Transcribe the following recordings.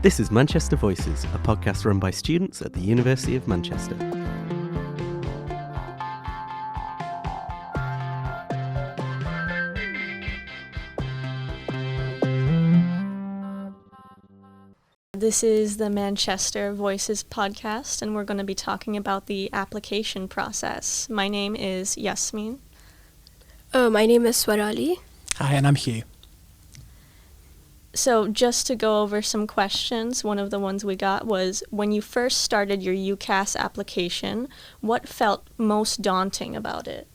This is Manchester Voices, a podcast run by students at the University of Manchester. This is the Manchester Voices podcast, and we're going to be talking about the application process. My name is Yasmin. My name is Swarali. Hi, and I'm Hugh. So just to go over some questions, one of the ones we got was, when you first started your UCAS application, what felt most daunting about it?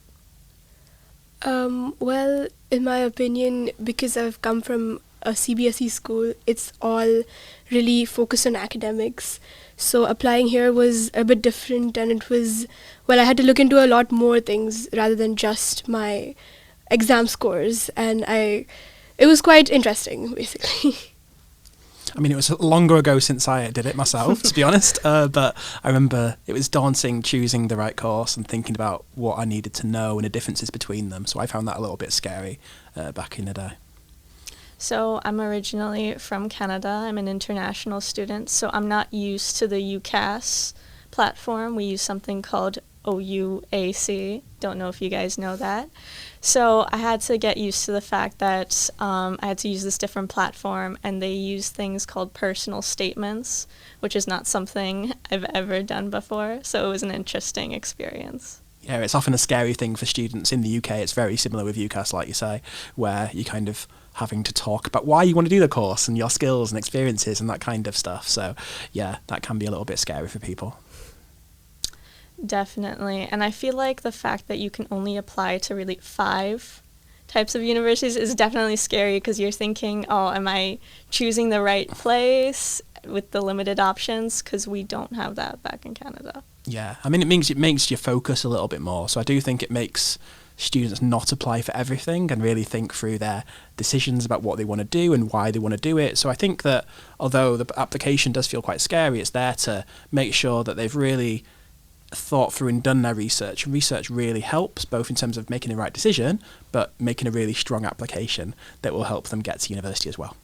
Well, in my opinion, because I've come from a CBSE school, it's all really focused on academics. So applying here was a bit different, and I had to look into a lot more things rather than just my exam scores, and it was quite interesting, basically. I mean, it was longer ago since I did it myself, to be honest, but I remember it was daunting choosing the right course and thinking about what I needed to know and the differences between them. So I found that a little bit scary back in the day. So I'm originally from Canada. I'm an international student, so I'm not used to the UCAS platform. We use something called OUAC. Don't know if you guys know that. So I had to get used to the fact that I had to use this different platform, and they use things called personal statements, which is not something I've ever done before. So it was an interesting experience. Yeah, it's often a scary thing for students in the UK. It's very similar with UCAS, like you say, where you kind of having to talk about why you want to do the course and your skills and experiences and that kind of stuff. So yeah, that can be a little bit scary for people. Definitely. And I feel like the fact that you can only apply to really 5 types of universities is definitely scary, because you're thinking, oh, am I choosing the right place with the limited options? Because we don't have that back in Canada. Yeah, I mean, it makes you focus a little bit more. So I do think it makes students not apply for everything and really think through their decisions about what they want to do and why they want to do it. So I think that although the application does feel quite scary, it's there to make sure that they've really thought through and done their research. And research really helps, both in terms of making the right decision, but making a really strong application that will help them get to university as well.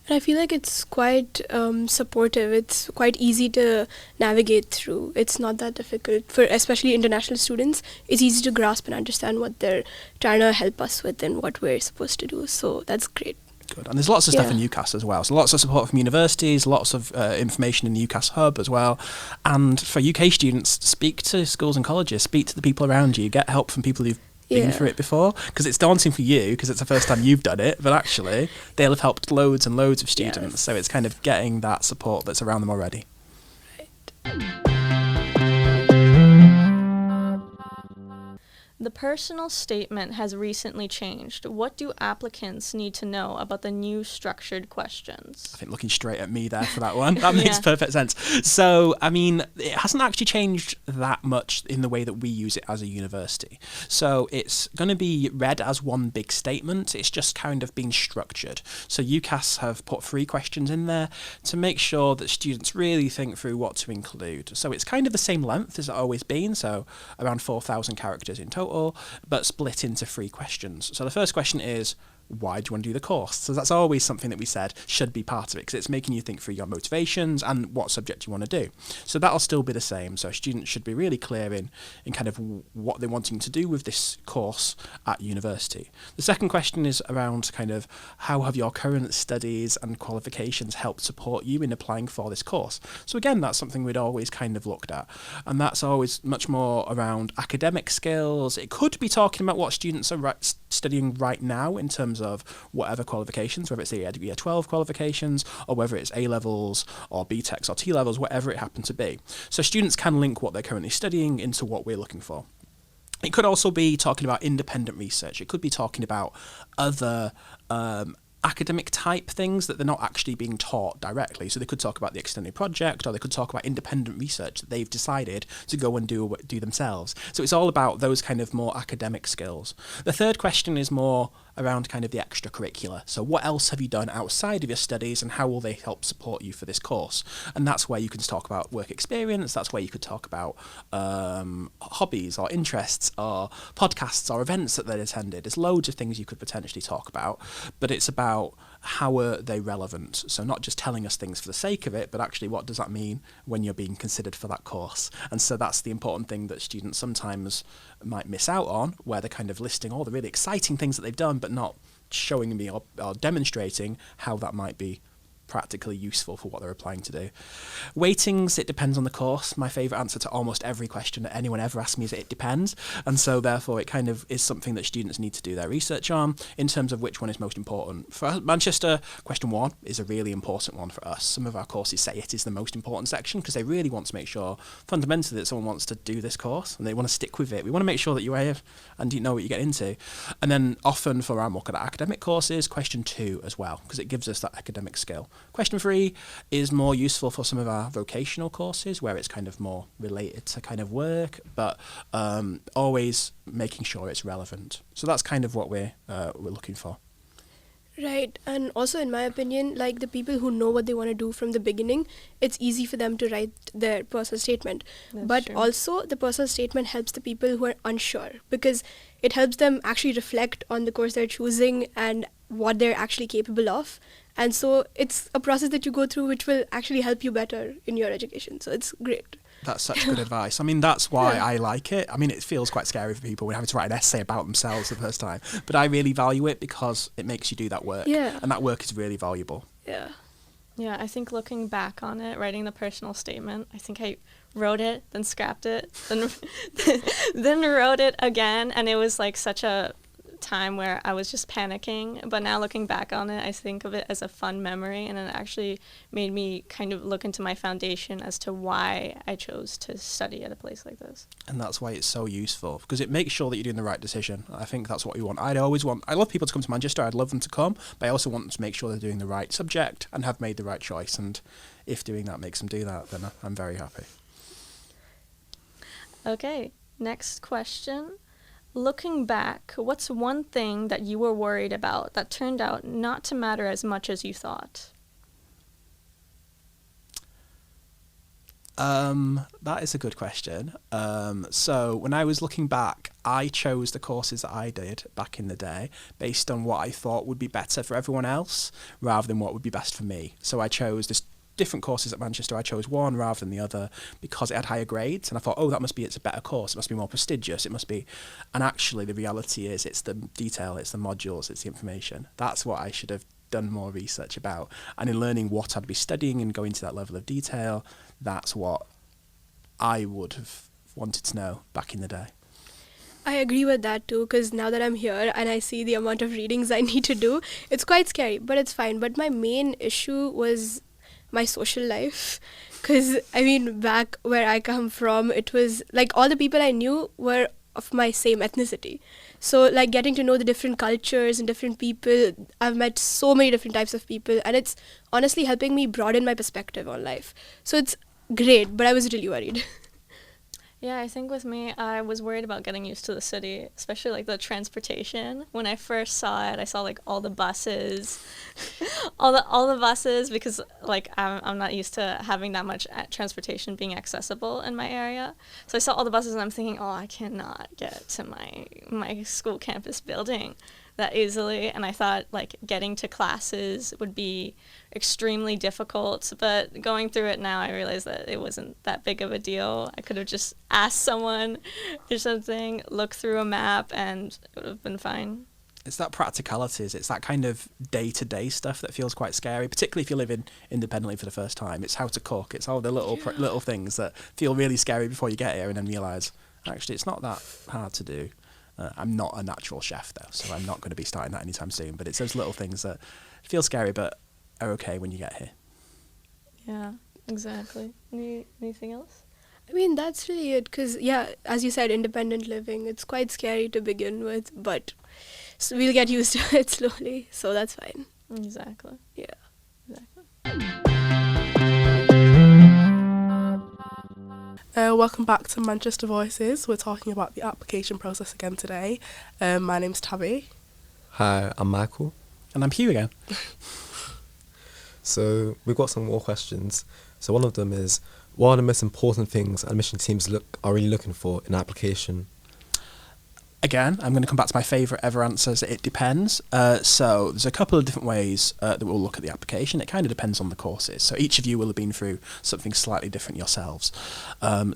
And I feel like it's quite supportive. It's quite easy to navigate through. It's not that difficult. For especially international students, it's easy to grasp and understand what they're trying to help us with and what we're supposed to do. So that's great. Good. And there's lots of stuff in UCAS as well. So lots of support from universities, lots of information in the UCAS hub as well. And for UK students, speak to schools and colleges, speak to the people around you, get help from people who've been through it before, because it's daunting for you because it's the first time you've done it, but actually they'll have helped loads and loads of students. Yes. So it's kind of getting that support that's around them already. Right. The personal statement has recently changed. What do applicants need to know about the new structured questions? I think looking straight at me there for that one. That makes perfect sense. So, I mean, it hasn't actually changed that much in the way that we use it as a university. So it's going to be read as one big statement. It's just kind of being structured. So UCAS have put 3 questions in there to make sure that students really think through what to include. So it's kind of the same length as it's always been, so around 4,000 characters in total, but split into 3 questions. So the first question is, why do you want to do the course? So that's always something that we said should be part of it, because it's making you think through your motivations and what subject you want to do. So that'll still be the same. So students should be really clear in kind of what they're wanting to do with this course at university. The second question is around kind of how have your current studies and qualifications helped support you in applying for this course? So again, that's something we'd always kind of looked at. And that's always much more around academic skills. It could be talking about what students are studying right now in terms of whatever qualifications, whether it's the year 12 qualifications or whether it's A-levels or BTECs or T-levels, whatever it happens to be. So students can link what they're currently studying into what we're looking for. It could also be talking about independent research. It could be talking about other academic type things that they're not actually being taught directly. So they could talk about the extended project, or they could talk about independent research that they've decided to go and do themselves. So it's all about those kind of more academic skills. The third question is more around kind of the extracurricular. So what else have you done outside of your studies, and how will they help support you for this course? And that's where you can talk about work experience. That's where you could talk about hobbies or interests or podcasts or events that they've attended. There's loads of things you could potentially talk about, but it's about how are they relevant? So not just telling us things for the sake of it, but actually what does that mean when you're being considered for that course? And so that's the important thing that students sometimes might miss out on, where they're kind of listing all the really exciting things that they've done, but not showing me or demonstrating how that might be practically useful for what they're applying to do. Weightings, it depends on the course. My favourite answer to almost every question that anyone ever asks me is it depends. And so therefore it kind of is something that students need to do their research on in terms of which one is most important. For Manchester, question 1 is a really important one for us. Some of our courses say it is the most important section because they really want to make sure fundamentally that someone wants to do this course and they want to stick with it. We want to make sure that you have and you know what you get into. And then often for our more kind of academic courses, question 2 as well, because it gives us that academic skill. Question 3 is more useful for some of our vocational courses where it's kind of more related to kind of work, but always making sure it's relevant. So that's kind of what we're looking for. Right, and also in my opinion, like the people who know what they want to do from the beginning, it's easy for them to write their personal statement. But also the personal statement helps the people who are unsure because it helps them actually reflect on the course they're choosing and what they're actually capable of. And so it's a process that you go through which will actually help you better in your education. So it's great. That's such good advice. I mean, that's why I like it. I mean, it feels quite scary for people when having to write an essay about themselves the first time. But I really value it because it makes you do that work. Yeah. And that work is really valuable. Yeah. Yeah, I think looking back on it, writing the personal statement, I think I wrote it, then scrapped it, then then wrote it again. And it was like such a time where I was just panicking, but now looking back on it, I think of it as a fun memory, and it actually made me kind of look into my foundation as to why I chose to study at a place like this. And that's why it's so useful, because it makes sure that you're doing the right decision. I think that's what we want. I love people to come to Manchester, I'd love them to come, but I also want them to make sure they're doing the right subject and have made the right choice, and if doing that makes them do that, then I'm very happy. Okay, next question. Looking back, what's one thing that you were worried about that turned out not to matter as much as you thought? That is a good question. So when I was looking back, I chose the courses that I did back in the day based on what I thought would be better for everyone else rather than what would be best for me. So I chose this different courses at Manchester. I chose one rather than the other because it had higher grades, and I thought, oh, that must be it's a better course, it must be more prestigious, it must be. And actually the reality is it's the detail, it's the modules, it's the information. That's what I should have done more research about, and in learning what I'd be studying and going to that level of detail, that's what I would have wanted to know back in the day. I agree with that too, because now that I'm here and I see the amount of readings I need to do, it's quite scary, but it's fine. But my main issue was my social life, because I mean, back where I come from, it was like all the people I knew were of my same ethnicity. So like getting to know the different cultures and different people, I've met so many different types of people, and it's honestly helping me broaden my perspective on life. So it's great, but I was really worried. Yeah, I think with me, I was worried about getting used to the city, especially like the transportation. When I first saw it, I saw like all the buses, all the buses, because like I'm not used to having that much transportation being accessible in my area. So I saw all the buses and I'm thinking, oh, I cannot get to my school campus building that easily. And I thought like getting to classes would be extremely difficult, but going through it now, I realized that it wasn't that big of a deal. I could have just asked someone or something, look through a map, and it would have been fine. It's that practicalities, it's that kind of day-to-day stuff that feels quite scary, particularly if you're living independently for the first time. It's how to cook, it's all the little things that feel really scary before you get here and then realise, actually, it's not that hard to do. I'm not a natural chef, though, so I'm not going to be starting that anytime soon, but it's those little things that feel scary but are okay when you get here. Yeah, exactly. Anything else? I mean, that's really it, because, yeah, as you said, independent living, it's quite scary to begin with, but so we'll get used to it slowly, so that's fine. Exactly. Yeah. Exactly. Welcome back to Manchester Voices. We're talking about the application process again today. My name's Tabby. Hi, I'm Michael. And I'm Hugh again. So we've got some more questions. So one of them is, what are the most important things admission teams are really looking for in an application? Again, I'm going to come back to my favourite ever answers. It depends. So there's a couple of different ways that we'll look at the application. It kind of depends on the courses. So each of you will have been through something slightly different yourselves.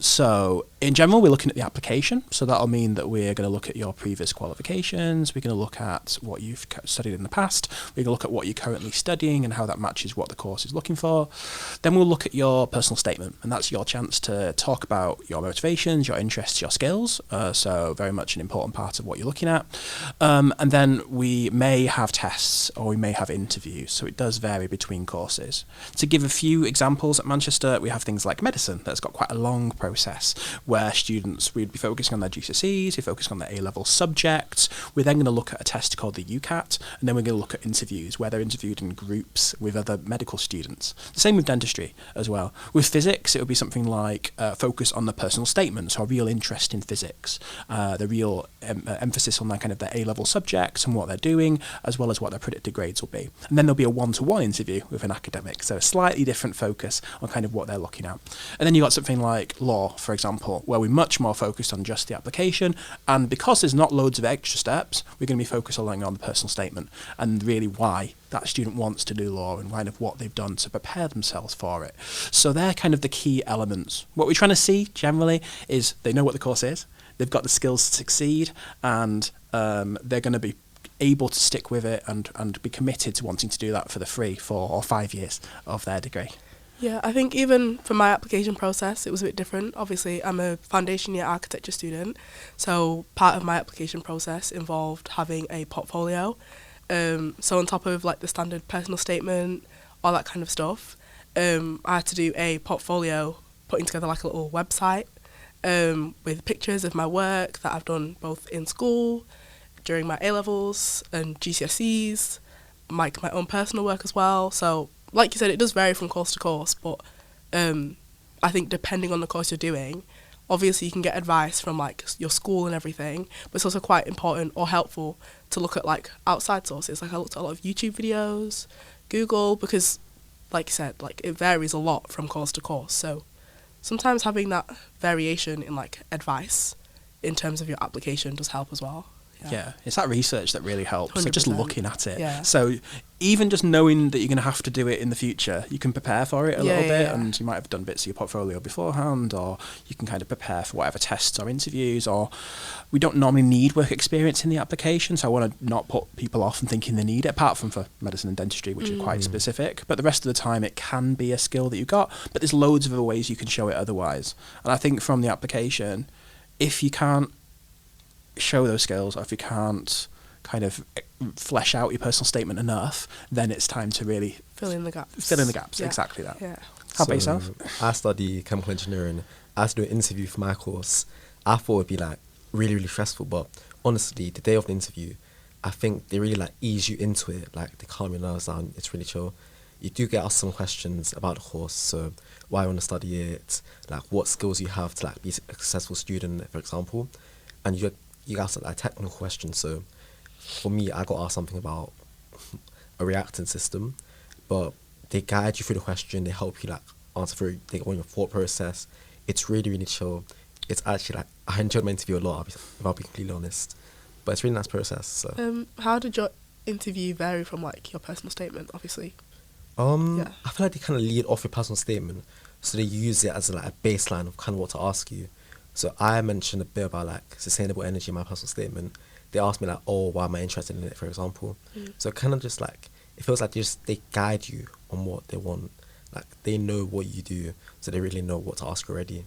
So in general, we're looking at the application. So that'll mean that we're going to look at your previous qualifications. We're going to look at what you've studied in the past. We're going to look at what you're currently studying and how that matches what the course is looking for. Then we'll look at your personal statement, and that's your chance to talk about your motivations, your interests, your skills. So very much an important part of what you're looking at. And then we may have tests or we may have interviews. So it does vary between courses. To give a few examples, at Manchester, we have things like medicine that's got quite a long process where students, we'd be focusing on their GCSEs, we're focusing on their A-level subjects. We're then going to look at a test called the UCAT, and then we're going to look at interviews where they're interviewed in groups with other medical students. The same with dentistry as well. With physics, it would be something like focus on the personal statements or real interest in physics, the real emphasis on their kind of their A-level subjects and what they're doing, as well as what their predicted grades will be. And then there'll be a one-to-one interview with an academic, so a slightly different focus on kind of what they're looking at. And then you've got something like law, for example, where we're much more focused on just the application, and because there's not loads of extra steps, we're going to be focused on the personal statement and really why that student wants to do law and kind of what they've done to prepare themselves for it. So they're kind of the key elements. What we're trying to see generally is they know what the course is, they've got the skills to succeed, and they're going to be able to stick with it and be committed to wanting to do that for the 3, 4 or 5 years of their degree. Yeah, I think even for my application process, it was a bit different. Obviously, I'm a foundation year architecture student, so part of my application process involved having a portfolio. So on top of like the standard personal statement, all that kind of stuff, I had to do a portfolio, putting together like a little website with pictures of my work that I've done both in school, during my A-levels and GCSEs, my own personal work as well. So like you said, it does vary from course to course, but I think depending on the course you're doing, obviously you can get advice from like your school and everything, but it's also quite important or helpful to look at like outside sources. Like I looked at a lot of YouTube videos, Google, because like you said, like it varies a lot from course to course. So sometimes having that variation in like advice in terms of your application does help as well. Yeah, it's that research that really helps. 100%. So just looking at it. Yeah. So even just knowing that you're going to have to do it in the future, you can prepare for it a little bit, and you might have done bits of your portfolio beforehand, or you can kind of prepare for whatever tests or interviews. Or we don't normally need work experience in the application, so I want to not put people off and thinking they need it, apart from for medicine and dentistry, which are quite specific. But the rest of the time, it can be a skill that you've got, but there's loads of other ways you can show it otherwise. And I think from the application, if you can't show those skills, or if you can't kind of flesh out your personal statement enough, then it's time to really fill in the gaps. Yeah. Exactly that. Yeah. How about yourself? I study chemical engineering. I had to do an interview for my course. I thought it would be like really, really stressful, but honestly, the day of the interview, I think they really like ease you into it. Like they calm your nerves down. It's really chill. You do get asked some questions about the course, so why you want to study it, like what skills you have to like be a successful student, for example, and you ask like technical questions. So for me, I got asked something about a reactant system, but they guide you through the question, they help you like answer through, they go on your thought process. It's really, really chill. It's actually like, I enjoyed my interview a lot, if I'll be completely honest, but it's a really nice process. So how did your interview vary from like your personal statement, obviously? I feel like they kind of lead off your personal statement, so they use it as like a baseline of kind of what to ask you. So I mentioned a bit about like sustainable energy in my personal statement. They asked me like, oh, why am I interested in it, for example? So kind of just like, it feels like they guide you on what they want. Like they know what you do, so they really know what to ask already.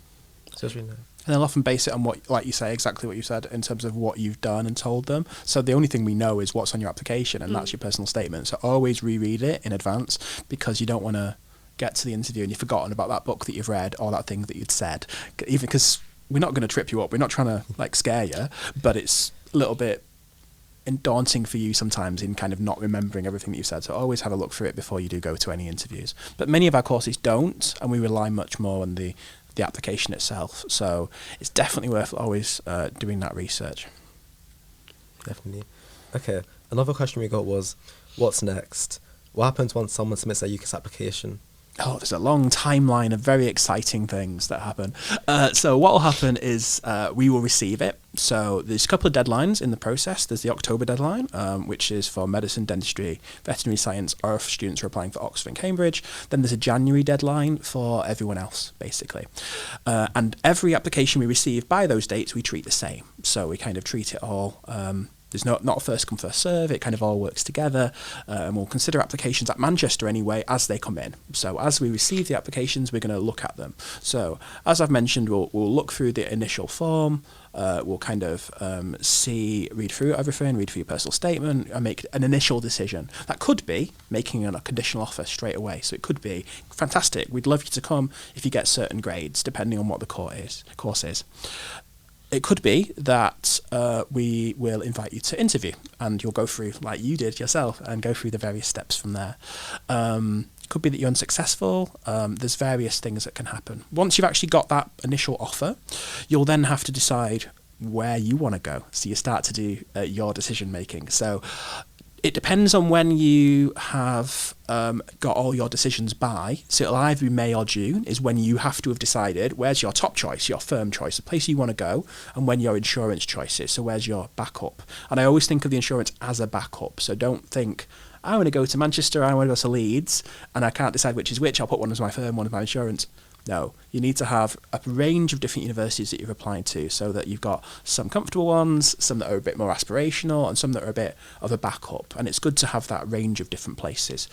So it's really nice. And they'll often base it on what, like you say, exactly what you said in terms of what you've done and told them. So the only thing we know is what's on your application, and that's your personal statement. So always reread it in advance, because you don't want to get to the interview and you've forgotten about that book that you've read or that thing that you'd said. Even because we're not going to trip you up. We're not trying to like scare you, but it's a little bit daunting for you sometimes in kind of not remembering everything that you've said. So always have a look through it before you do go to any interviews. But many of our courses don't, and we rely much more on the application itself. So it's definitely worth always doing that research. Definitely. Okay, another question we got was, what's next? What happens once someone submits their UCAS application? Oh, there's a long timeline of very exciting things that happen. So what will happen is we will receive it. So there's a couple of deadlines in the process. There's the October deadline, which is for medicine, dentistry, veterinary science, or for students who are applying for Oxford and Cambridge. Then there's a January deadline for everyone else, basically. And every application we receive by those dates, we treat the same. So we kind of treat it all... there's not a first come, first serve. It kind of all works together. And we'll consider applications at Manchester anyway as they come in. So as we receive the applications, we're going to look at them. So as I've mentioned, we'll look through the initial form. We'll kind of read through everything, read through your personal statement, and make an initial decision. That could be making a conditional offer straight away. So it could be, fantastic, we'd love you to come if you get certain grades, depending on what the course is. It could be that we will invite you to interview and you'll go through, like you did yourself, and go through the various steps from there. It could be that you're unsuccessful. There's various things that can happen. Once you've actually got that initial offer, you'll then have to decide where you want to go. So you start to do your decision making. So it depends on when you have got all your decisions by. So it'll either be May or June is when you have to have decided where's your top choice, your firm choice, the place you want to go, and when your insurance choice is. So where's your backup? And I always think of the insurance as a backup. So don't think, I want to go to Manchester, I want to go to Leeds, and I can't decide which is which. I'll put one as my firm, one as my insurance. No, you need to have a range of different universities that you're applying to so that you've got some comfortable ones, some that are a bit more aspirational, and some that are a bit of a backup. And it's good to have that range of different places.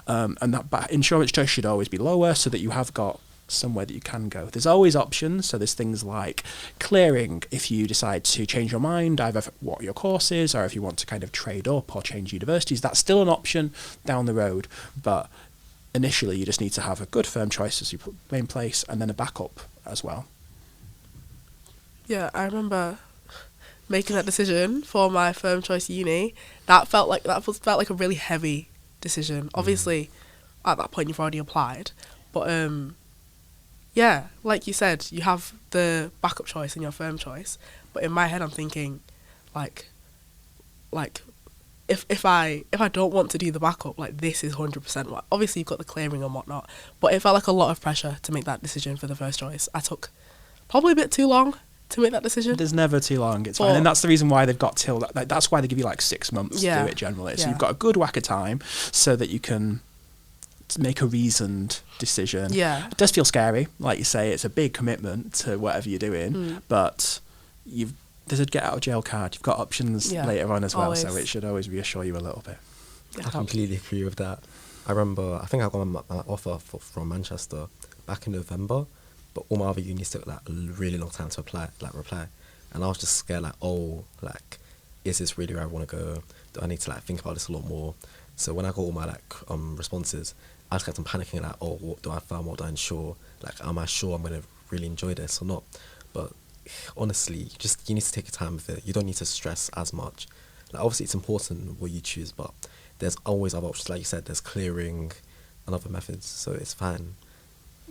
And that insurance choice should always be lower so that you have got somewhere that you can go. There's always options. So there's things like clearing if you decide to change your mind, either what your course is or if you want to kind of trade up or change universities. That's still an option down the road. But initially, you just need to have a good firm choice as your main place and then a backup as well. Yeah, I remember making that decision for my firm choice uni. That felt like a really heavy decision. Obviously, at that point you've already applied, but yeah, like you said, you have the backup choice and your firm choice. But in my head, I'm thinking, like. If I don't want to do the backup, like this is 100%. Like, obviously you've got the clearing and whatnot, but it felt like a lot of pressure to make that decision for the first choice. I took probably a bit too long to make that decision. There's never too long. It's fine, and that's the reason why they've got till that. That's why they give you like 6 months to do it generally. So you've got a good whack of time so that you can make a reasoned decision. Yeah, it does feel scary, like you say. It's a big commitment to whatever you're doing, but there's a get out of jail card. You've got options later on as well, so it should always reassure you a little bit. I completely agree with that. I remember, I think I got my offer from Manchester back in November, but all my other unis took like a really long time to reply. And I was just scared, is this really where I want to go? Do I need to think about this a lot more? So when I got all my responses, I just kept on panicking, what do I firm, what do I insure? Am I sure I'm going to really enjoy this or not? But honestly, you need to take your time with it. You don't need to stress as much. Obviously it's important what you choose, but there's always other options. Like you said, there's clearing and other methods, so it's fine.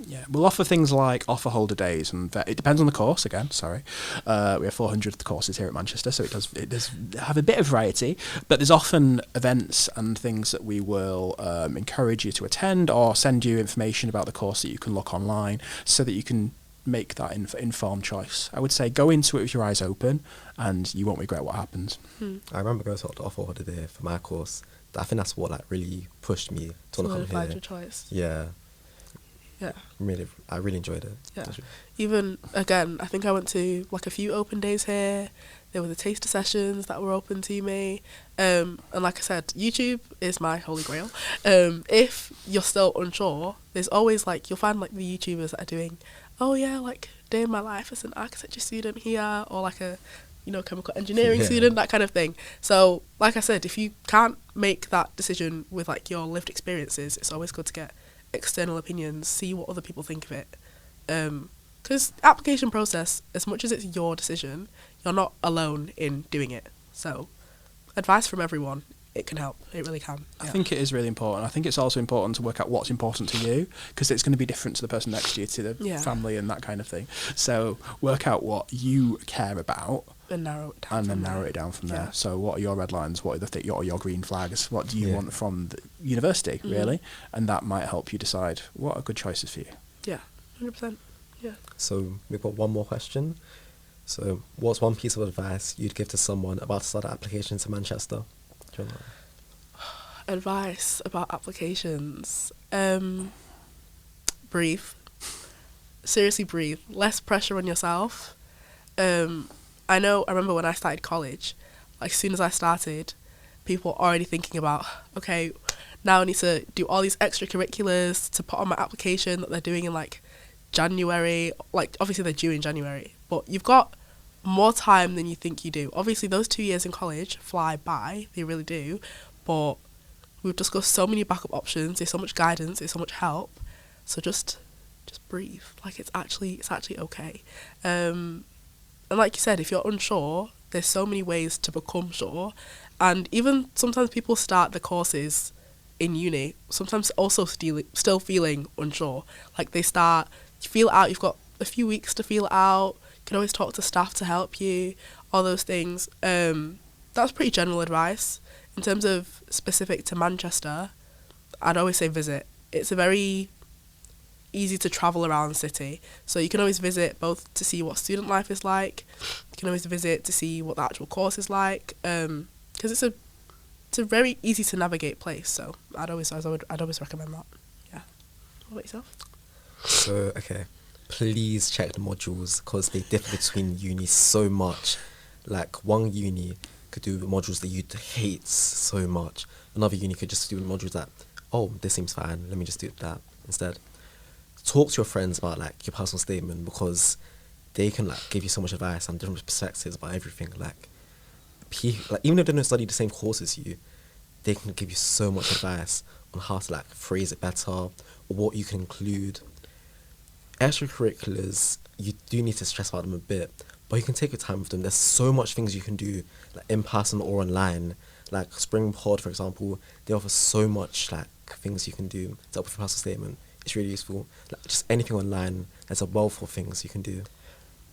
Yeah, we'll offer things like offer holder days, and it depends on the course again. Sorry, we have 400 courses here at Manchester, so it does have a bit of variety. But there's often events and things that we will encourage you to attend, or send you information about the course that you can look online, so that you can make that informed choice. I would say go into it with your eyes open, and you won't regret what happens. I remember going to the offer holiday for my course. I think that's what really pushed me to want to come here. your choice. Yeah. Yeah. I really enjoyed it. Yeah. Even, again, I think I went to a few open days here. There were the taster sessions that were open to me. And like I said, YouTube is my holy grail. If you're still unsure, there's always you'll find the YouTubers that are doing, day in my life as an architecture student here, or a chemical engineering student, that kind of thing. So like I said, if you can't make that decision with your lived experiences, it's always good to get external opinions, see what other people think of it, because application process, as much as it's your decision, you're not alone in doing it. So advice from everyone, it can help. It really can. I think it is really important. I think it's also important to work out what's important to you, because it's going to be different to the person next to you, to the family and that kind of thing. So work out what you care about, And narrow it down. And then narrow it down from there. Yeah. So what are your red lines? What are what are your green flags? What do you want from the university, really? And that might help you decide what are good choices for you. Yeah, 100%. Yeah. So we've got one more question. So what's one piece of advice you'd give to someone about to start an application to Manchester? Do you want to- Advice about applications. Breathe. Seriously, breathe. Less pressure on yourself. I remember when I started college, like, as soon as I started, people were already thinking about, okay, now I need to do all these extracurriculars to put on my application that they're doing in, like, January. Like, obviously they're due in January, but you've got more time than you think you do. Obviously, those 2 years in college fly by, they really do, but we've discussed so many backup options, there's so much guidance, there's so much help, so just breathe. Like, it's actually okay. And like you said, if you're unsure, there's so many ways to become sure. And even sometimes people start the courses in uni, sometimes also still feeling unsure. Like, they start, you feel out, you've got a few weeks to feel out, you can always talk to staff to help you, all those things. That's pretty general advice. In terms of specific to Manchester, I'd always say visit. It's a very easy to travel around city, so you can always visit both to see what student life is like, you can always visit to see what the actual course is like, because it's a very easy to navigate place, so I'd always recommend that. Yeah. What about yourself? So, okay, please check the modules, because they differ between uni so much. Like, one uni could do modules that you'd hate so much, another uni could just do modules that, oh, this seems fine, let me just do that instead. Talk to your friends about, like, your personal statement, because they can, like, give you so much advice and different perspectives about everything. Like, even if they don't study the same course as you, they can give you so much advice on how to, like, phrase it better or what you can include. Extracurriculars, you do need to stress about them a bit, but you can take your time with them. There's so much things you can do, like, in person or online. Like Spring Pod, for example, they offer so much, like, things you can do to help with your personal statement. It's really useful. Like, just anything online, there's a wealth of things you can do.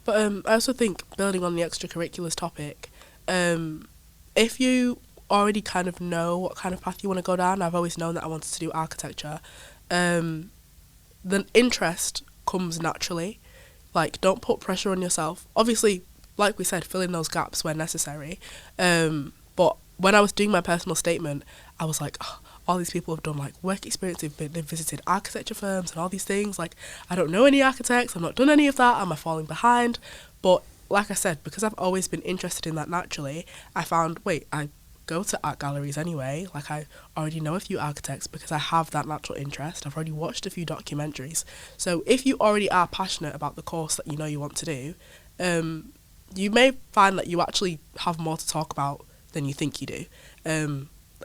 But I also think, building on the extracurriculars topic, if you already kind of know what kind of path you want to go down, I've always known that I wanted to do architecture, then interest comes naturally. Like, don't put pressure on yourself. Obviously, like we said, fill in those gaps where necessary. But when I was doing my personal statement, I was like, oh, all these people have done, like, work experience, they've visited architecture firms and all these things. Like, I don't know any architects, I've not done any of that, am I falling behind? But like I said, because I've always been interested in that naturally, I found, wait, I go to art galleries anyway. Like, I already know a few architects because I have that natural interest. I've already watched a few documentaries. So if you already are passionate about the course that you know you want to do, you may find that you actually have more to talk about than you think you do.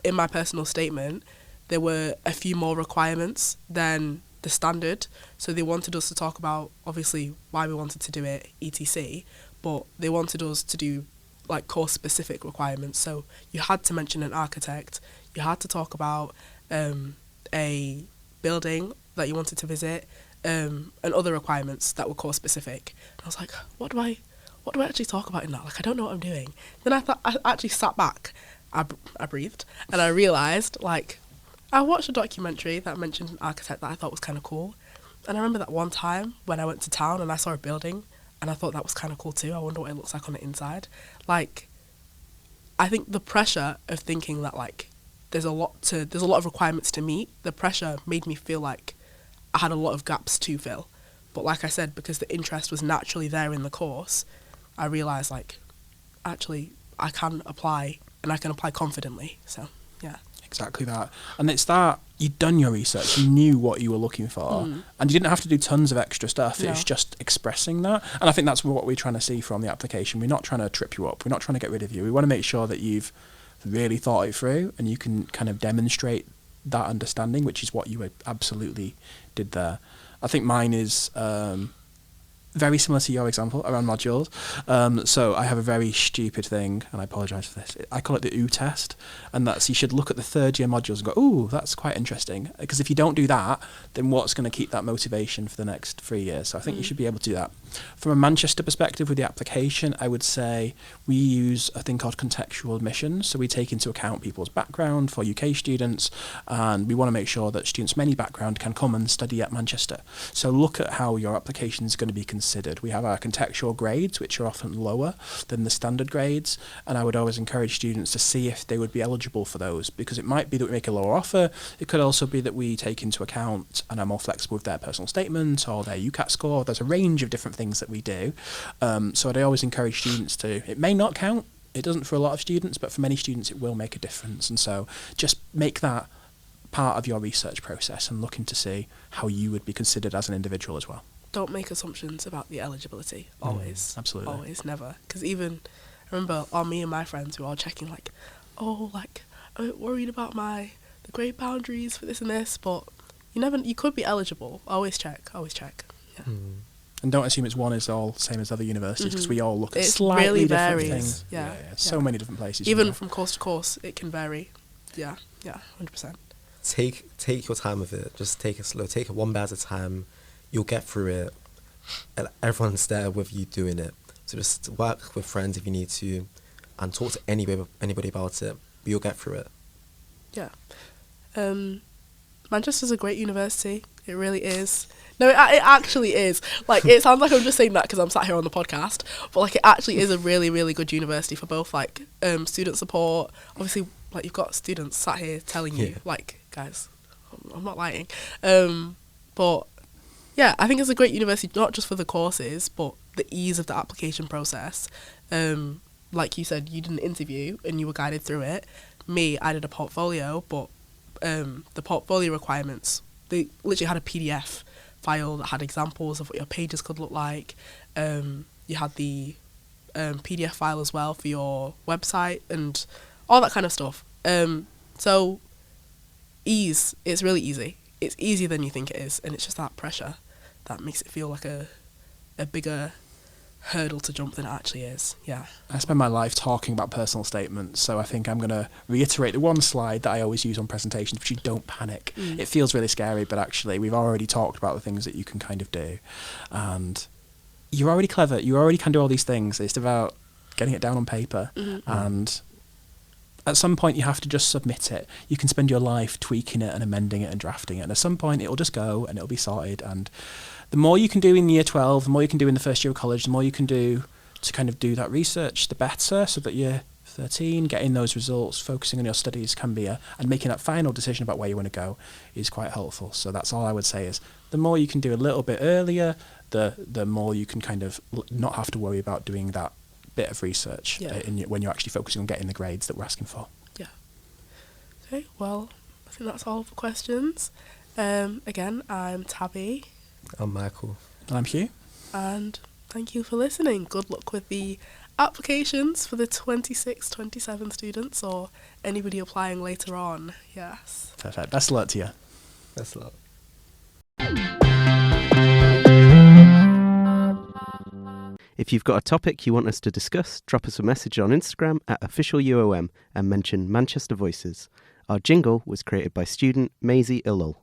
In my personal statement, there were a few more requirements than the standard. So they wanted us to talk about, obviously, why we wanted to do it, etc. But they wanted us to do, like, course-specific requirements. So you had to mention an architect. You had to talk about a building that you wanted to visit, and other requirements that were course-specific. And I was like, what do I actually talk about in that? Like, I don't know what I'm doing. Then I actually sat back, I breathed, and I realised, like, I watched a documentary that mentioned an architect that I thought was kind of cool. And I remember that one time when I went to town and I saw a building, and I thought that was kind of cool too. I wonder what it looks like on the inside. Like, I think the pressure of thinking that, like, there's a lot of requirements to meet, the pressure made me feel like I had a lot of gaps to fill. But like I said, because the interest was naturally there in the course, I realised, like, actually, I can apply, and I can apply confidently. So, yeah. Exactly that. And it's that you'd done your research, you knew what you were looking for, and you didn't have to do tons of extra stuff. No. It was just expressing that. And I think that's what we're trying to see from the application. We're not trying to trip you up. We're not trying to get rid of you. We want to make sure that you've really thought it through and you can kind of demonstrate that understanding, which is what you absolutely did there. I think mine is very similar to your example around modules. So I have a very stupid thing, and I apologise for this. I call it the OO test, and that's you should look at the third year modules and go, ooh, that's quite interesting. Because if you don't do that, then what's going to keep that motivation for the next 3 years? So I think you should be able to do that. From a Manchester perspective with the application, I would say we use a thing called contextual admissions. So we take into account people's background for UK students, and we want to make sure that students from any background can come and study at Manchester. So look at how your application is going to be considered. We have our contextual grades, which are often lower than the standard grades, and I would always encourage students to see if they would be eligible for those, because it might be that we make a lower offer. It could also be that we take into account and are more flexible with their personal statement or their UCAS score. There's a range of different things that we do. So I'd always encourage students to, it may not count, it doesn't for a lot of students, but for many students it will make a difference. And so just make that part of your research process and looking to see how you would be considered as an individual as well. Don't make assumptions about the eligibility, always. Absolutely. Always, never. Because even, I remember me and my friends were all checking like, oh, like, I'm a bit worried about the grade boundaries for this and this, but you could be eligible. Always check. Yeah. And don't assume it's one is all same as other universities, because we all look at It slightly really different varies. things. Yeah. So many different places. Even from course to course, it can vary. Yeah, 100%. Take your time with it. Just take it slow. Take it one bit at a time. You'll get through it. And everyone's there with you doing it. So just work with friends if you need to, and talk to anybody about it. But you'll get through it. Yeah. Manchester's a great university. It really is. No, it actually is. Like, it sounds like I'm just saying that because I'm sat here on the podcast, but like, it actually is a really, really good university for both like student support. Obviously, like, you've got students sat here telling you, like, guys, I'm not lying. But yeah, I think it's a great university, not just for the courses, but the ease of the application process. Like you said, you did an interview and you were guided through it. Me, I did a portfolio, but the portfolio requirements, they literally had a PDF file that had examples of what your pages could look like. You had the PDF file as well for your website and all that kind of stuff. So ease, it's really easy. It's easier than you think it is, and it's just that pressure that makes it feel like a bigger hurdle to jump than it actually is. Yeah. I spend my life talking about personal statements, so I think I'm going to reiterate the one slide that I always use on presentations, which is don't panic. It feels really scary, but actually we've already talked about the things that you can kind of do. And you're already clever. You already can do all these things. It's about getting it down on paper. And at some point you have to just submit it. You can spend your life tweaking it and amending it and drafting it. And at some point it'll just go and it'll be sorted. And the more you can do in year 12, the more you can do in the first year of college, the more you can do to kind of do that research, the better, so that you're 13, getting those results, focusing on your studies can be and making that final decision about where you want to go is quite helpful. So that's all I would say is the more you can do a little bit earlier, the more you can kind of not have to worry about doing that bit of research when you're actually focusing on getting the grades that we're asking for. Yeah. Okay, well, I think that's all for questions. Again, I'm Tabby. I'm Michael. And I'm Hugh. And thank you for listening. Good luck with the applications for the 26-27 students or anybody applying later on. Yes. Perfect. Best of luck to you. Best of luck. If you've got a topic you want us to discuss, drop us a message on Instagram at officialuom and mention Manchester Voices. Our jingle was created by student Maisie Illul.